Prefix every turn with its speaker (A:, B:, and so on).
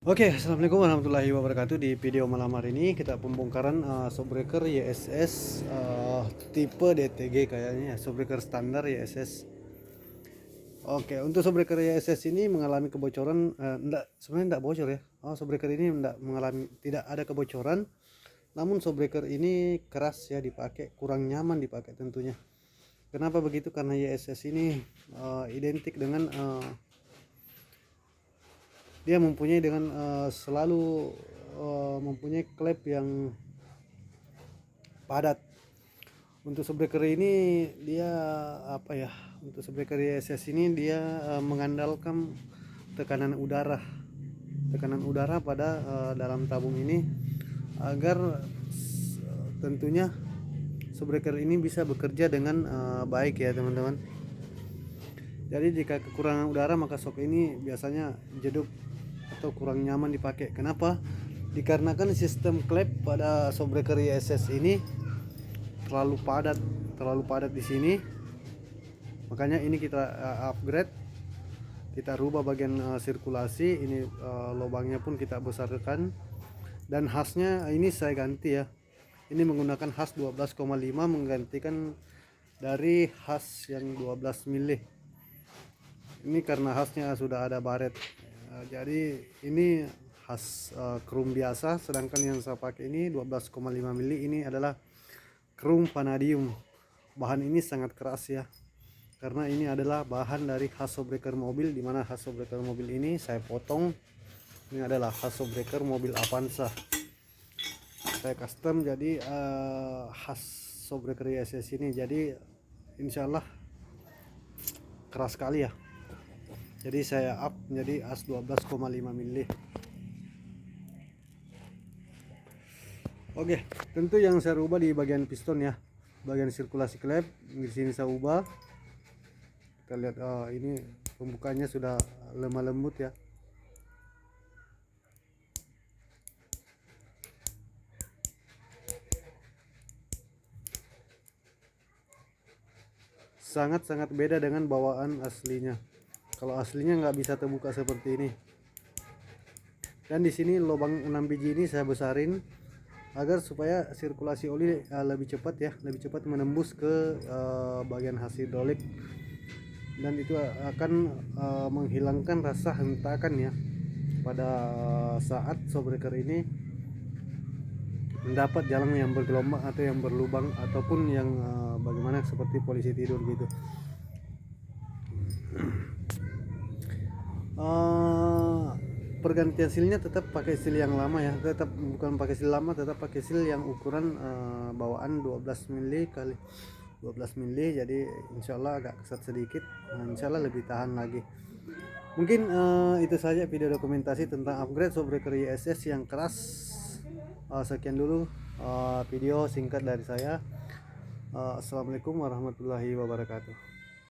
A: Oke, assalamualaikum warahmatullahi wabarakatuh. Di video malam hari ini kita pembongkaran shockbreaker YSS tipe DTG kayaknya ya, shockbreaker standar YSS. Oke, untuk shockbreaker YSS ini mengalami kebocoran, sebenarnya enggak bocor ya. Shockbreaker ini tidak ada kebocoran, namun shockbreaker ini keras ya dipakai, kurang nyaman dipakai tentunya. Kenapa begitu? Karena YSS ini identik dengan dia mempunyai selalu mempunyai klep yang padat. Untuk shockbreaker ini dia untuk shockbreaker YSS ini dia mengandalkan tekanan udara pada dalam tabung ini agar tentunya shockbreaker ini bisa bekerja dengan baik ya teman-teman. Jadi jika kekurangan udara maka shock ini biasanya jenuh atau kurang nyaman dipakai. Kenapa? Dikarenakan sistem klep pada shockbreaker YSS ini terlalu padat di sini. Makanya ini kita upgrade, kita rubah bagian sirkulasi. Ini lubangnya pun kita besarkan, dan hasnya ini saya ganti ya. Ini menggunakan has 12,5 menggantikan dari has yang 12 mili. Ini karena hasnya sudah ada baret. Jadi ini khas chrome biasa, sedangkan yang saya pakai ini 12,5 mili. Ini adalah chrome vanadium. Bahan ini sangat keras ya, karena ini adalah bahan dari khas shockbreaker mobil, dimana khas shockbreaker mobil ini saya potong. Ini adalah khas shockbreaker mobil Avanza, saya custom jadi khas shockbreaker YSS ini. Jadi insyaallah keras sekali ya. Jadi saya up menjadi as 12,5 mili. Oke, tentu yang saya rubah di bagian piston ya, bagian sirkulasi klep. Di sini saya ubah. Kita lihat ini pembukanya sudah lemah lembut ya. Sangat-sangat beda dengan bawaan aslinya. Kalau aslinya nggak bisa terbuka seperti ini. Dan di sini lubang 6 biji ini saya besarin agar supaya sirkulasi oli lebih cepat ya, lebih cepat menembus ke bagian has hidrolik, dan itu akan menghilangkan rasa hentakan ya pada saat shockbreaker ini mendapat jalan yang bergelombang atau yang berlubang, ataupun yang bagaimana seperti polisi tidur gitu. Pergantian silnya tetap pakai sil yang lama ya, tetap bukan pakai sil lama, tetap pakai sil yang ukuran bawaan 12 mili kali 12 mili. Jadi insyaallah agak kesat sedikit, insyaallah lebih tahan lagi. Mungkin itu saja video dokumentasi tentang upgrade shockbreaker YSS yang keras. Sekian dulu video singkat dari saya. Assalamualaikum warahmatullahi wabarakatuh.